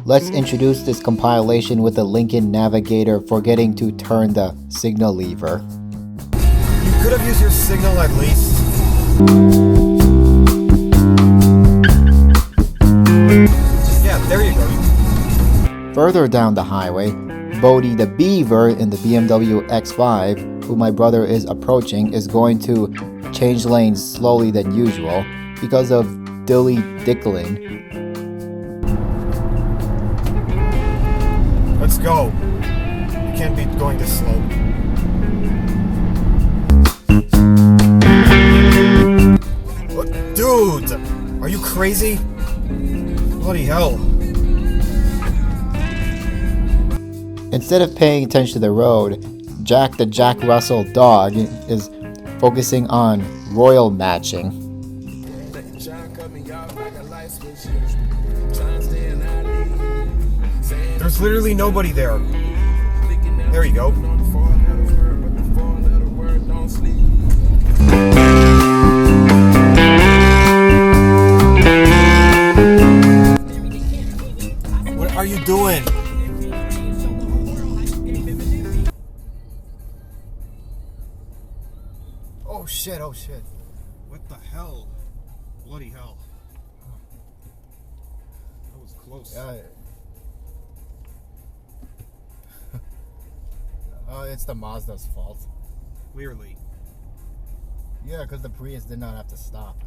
Let's introduce this compilation with the Lincoln Navigator forgetting to turn the signal lever. You could have used your signal at least. Yeah, there you go. Further down the highway, Bodie the Beaver in the BMW X5, who my brother is approaching, is going to change lanes slowly than usual because of dilly dickling. Let's go. You can't be going this slow. What? Dude! Are you crazy? Bloody hell. Instead of paying attention to the road, Jack the Jack Russell dog is focusing on royal matching. There's literally nobody there. There you go. What are you doing? Oh shit, oh shit. What the hell? Bloody hell. That was close. It's the Mazda's fault. Clearly. Yeah, because the Prius did not have to stop.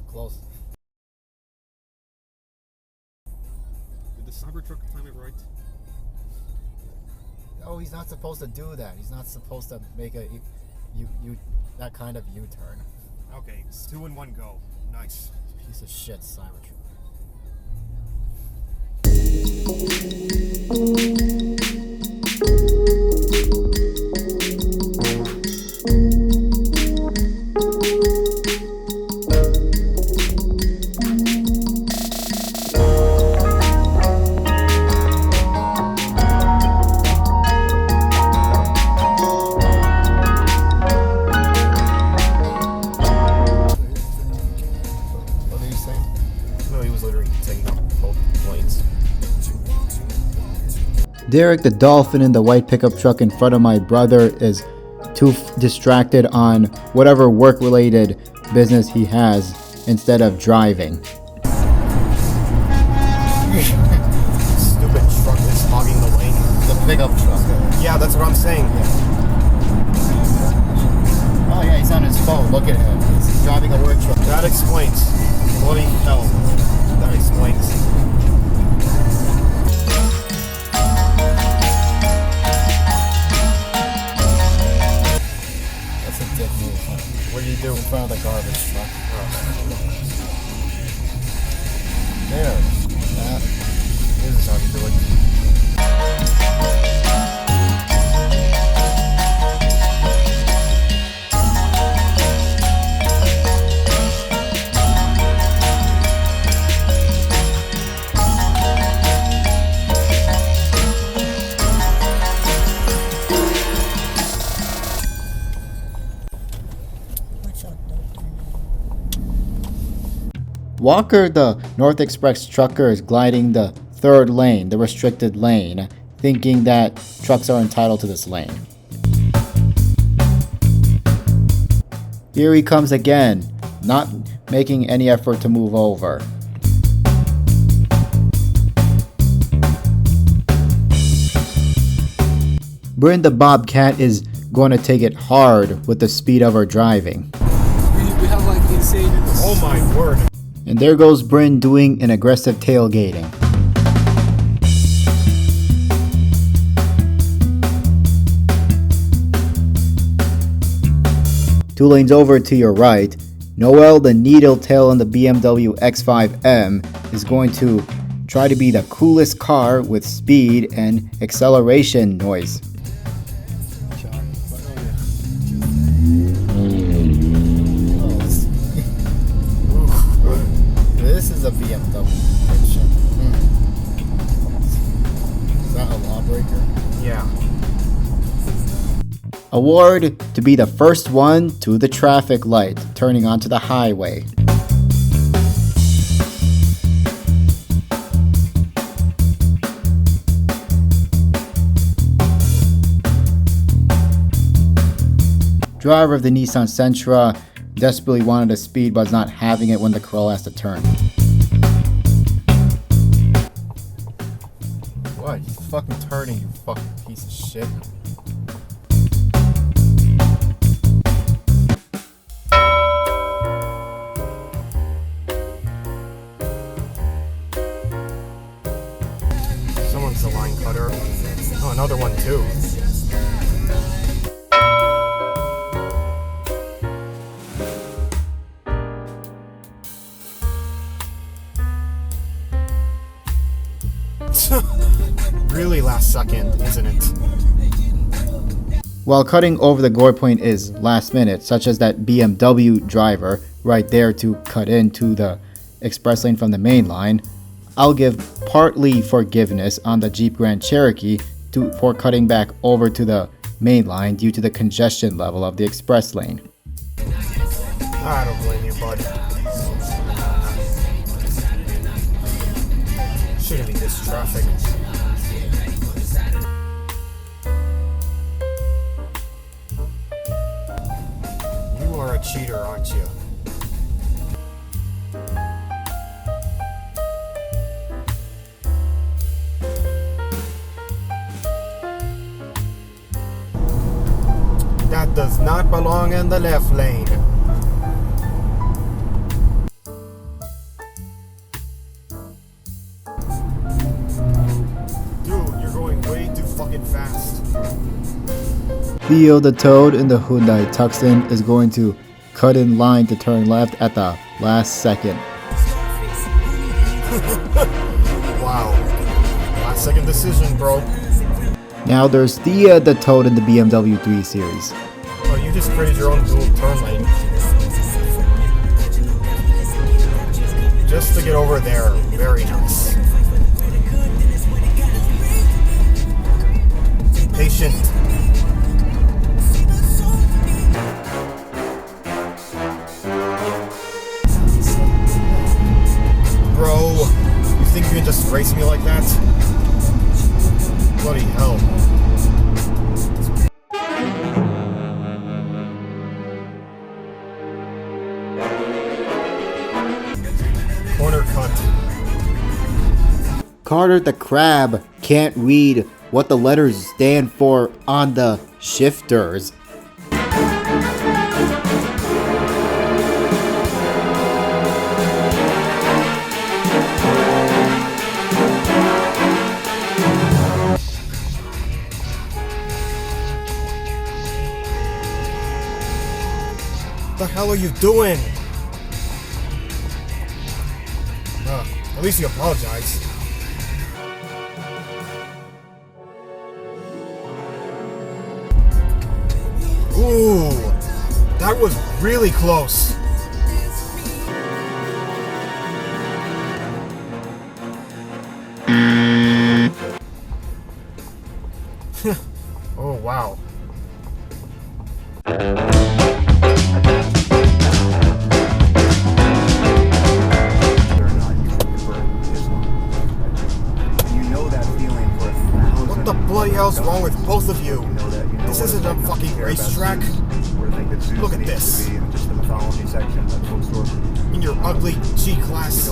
Close. Did the Cybertruck time it right? Oh, he's not supposed to do that. He's not supposed to make a that kind of U-turn. Okay, it's 2 in 1 go. Nice. Piece of shit, Cybertruck. Derek the Dolphin in the white pickup truck in front of my brother is too distracted on whatever work-related business he has instead of driving. Stupid truck is hogging the lane. The pickup truck. Yeah, that's what I'm saying. Oh yeah, he's on his phone. Look at him. He's driving a work truck. That explains. Bloody hell. That explains. What do you do in front of the garbage truck? There. This is how you do it. Walker, the North Express trucker, is gliding the third lane, the restricted lane, thinking that trucks are entitled to this lane. Here he comes again, not making any effort to move over. Bryn the Bobcat is going to take it hard with the speed of her driving. We have like insane. Oh my word. And there goes Bryn doing an aggressive tailgating. 2 lanes over to your right, Noel the needle tail in the BMW X5M is going to try to be the coolest car with speed and acceleration noise. This is a BMW picture. Is that a lawbreaker? Yeah. Award to be the first one to the traffic light, turning onto the highway. driver of the Nissan Sentra desperately wanted to speed but was not having it when the Corolla has to turn. What? You fucking turning, you fucking piece of shit. Someone's the line cutter. Oh, another one too. Really last second, isn't it? While cutting over the gore point is last minute, such as that BMW driver right there to cut into the express lane from the main line, I'll give partly forgiveness on the Jeep Grand Cherokee for cutting back over to the main line due to the congestion level of the express lane. I don't blame you, bud. Shouldn't be this traffic. You are a cheater, aren't you? That does not belong in the left lane. Dude, you're going way too fucking fast. Theo the Toad in the Hyundai Tucson is going to cut in line to turn left at the last second. Wow. Last second decision, bro. Now there's Thea the Toad in the BMW 3 Series. Oh, you just created your own dual turn lane. Just to get over there. Very nice. Patient. Bro, you think you can just race me like that? Bloody hell. Corner cut. Carter the Crab can't read what the letters stand for on the shifters. What the hell are you doing? At least you apologize. Ooh, that was really close. Oh, wow. What the bloody hell's wrong with both of you? This isn't a fucking racetrack. Look at this. In your ugly G-Class.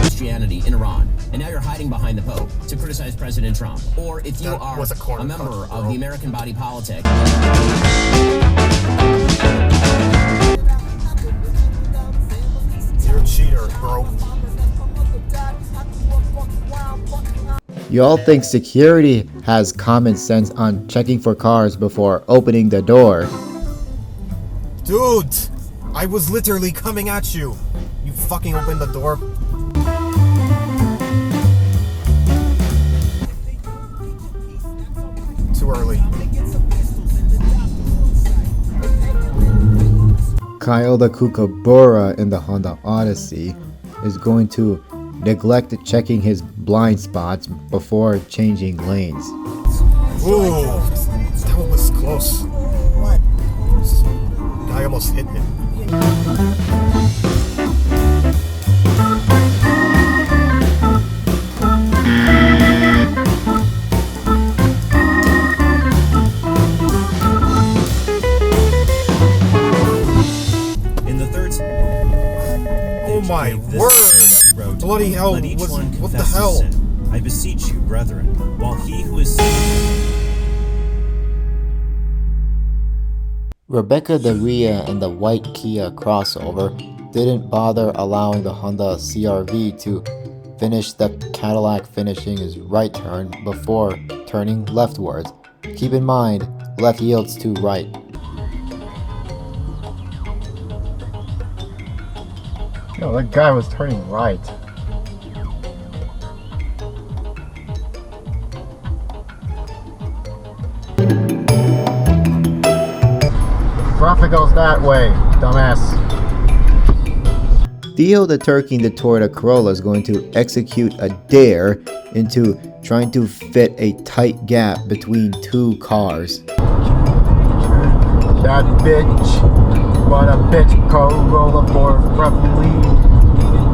Christianity in Iran, and now you're hiding behind the Pope to criticize President Trump. Or if you are a member of the American body politic. You're a cheater, bro. Y'all think security has common sense on checking for cars before opening the door? Dude, I was literally coming at you. You fucking opened the door. Too early. Kyle the Kookaburra in the Honda Odyssey is going to neglect checking his blind spots before changing lanes. Ooh, that one was close. What? Guy almost hit me. bloody hell Let each one what the confess his hell? sin. I beseech you, brethren, while he who is Rebecca the Ria in the white Kia crossover didn't bother allowing the Honda CR-V to finish the Cadillac finishing his right turn before turning leftwards. Keep in mind, left yields to right. Yo, that guy was turning right. Traffic goes that way, dumbass. Theo the Turkey in the Toyota Corolla is going to execute a dare into trying to fit a tight gap between two cars. That bitch, what a bitch, Corolla for roughly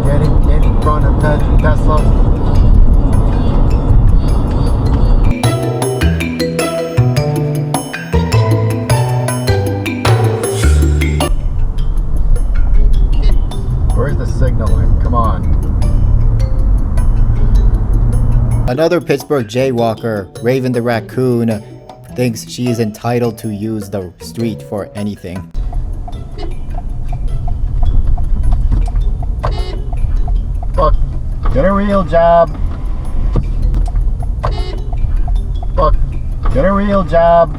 getting in front of Tesla. Where's the signal light? Come on. Another Pittsburgh jaywalker, Raven the Raccoon, thinks she is entitled to use the street for anything. Fuck, get a real job. Fuck, get a real job.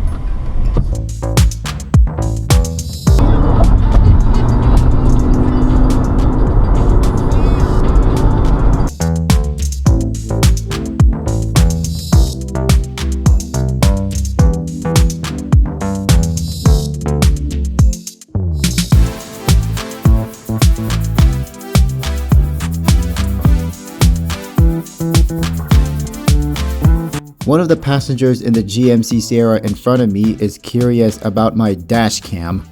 One of the passengers in the GMC Sierra in front of me is curious about my dash cam.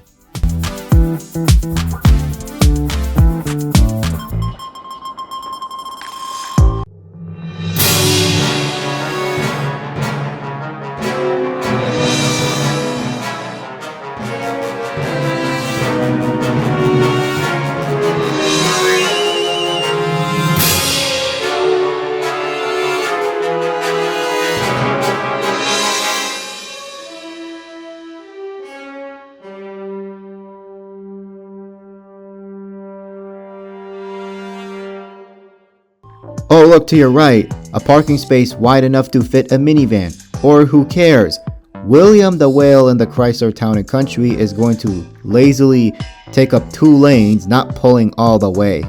Oh, look to your right, a parking space wide enough to fit a minivan. Or who cares? William the Whale in the Chrysler Town & Country is going to lazily take up 2 lanes, not pulling all the way. It's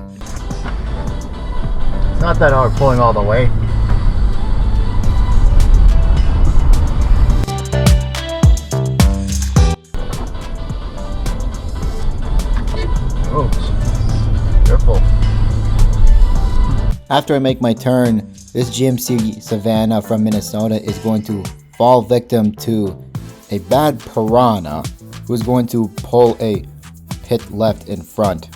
not that hard pulling all the way. Oh, careful. After I make my turn, this GMC Savannah from Minnesota is going to fall victim to a bad piranha who's going to pull a pit left in front.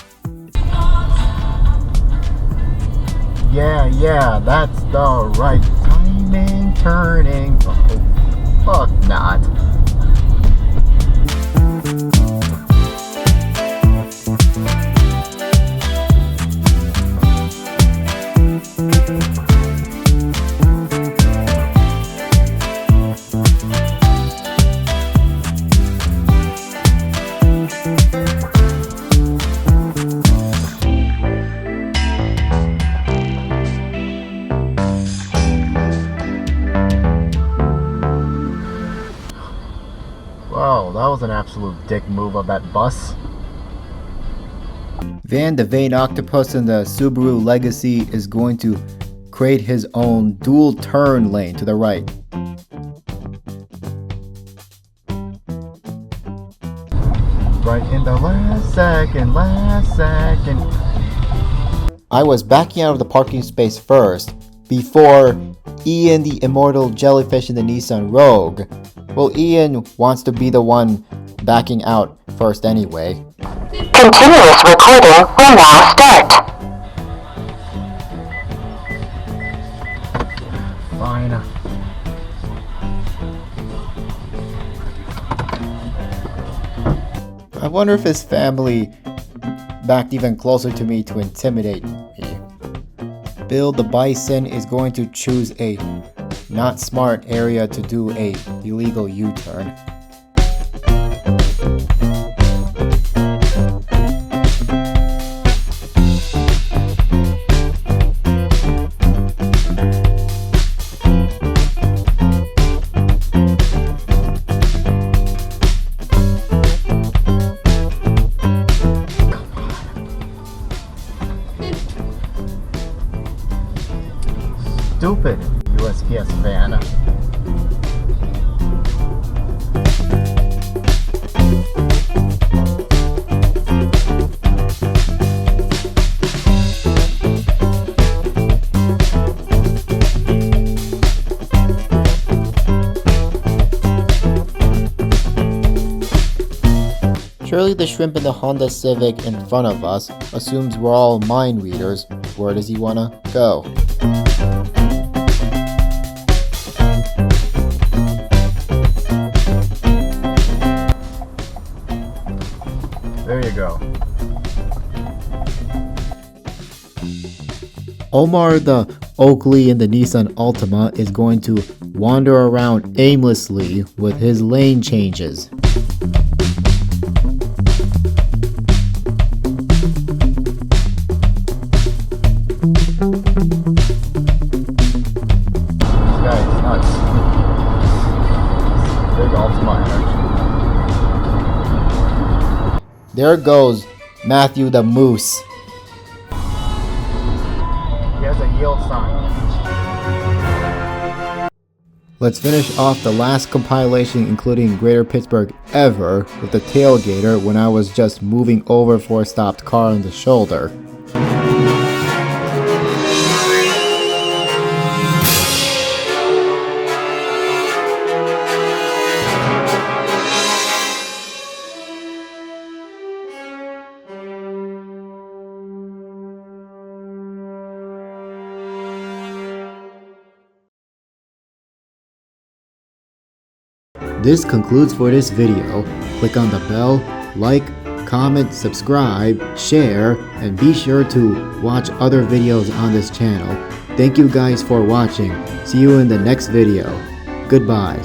Yeah, that's the right timing, turning. Oh, fuck not. Wow, that was an absolute dick move of that bus. Van the Vane Octopus in the Subaru Legacy is going to create his own dual turn lane to the right. Right in the last second. I was backing out of the parking space first, before Ian the Immortal Jellyfish in the Nissan Rogue. Well, Ian wants to be the one backing out first anyway. Continuous recording will now start. Fine. I wonder if his family backed even closer to me to intimidate me. Bill the Bison is going to choose a not smart area to do a illegal U-turn. Stupid USPS van. Surely the shrimp in the Honda Civic in front of us assumes we're all mind readers. Where does he wanna go? There you go. Omar the Oakley in the Nissan Altima is going to wander around aimlessly with his lane changes. This guy is nuts. Big Altima energy. There goes Matthew the Moose. He has a yield sign. Let's finish off the last compilation including Greater Pittsburgh ever with the tailgater when I was just moving over for a stopped car on the shoulder. This concludes for this video. Click on the bell, like, comment, subscribe, share, and be sure to watch other videos on this channel. Thank you guys for watching. See you in the next video. Goodbye.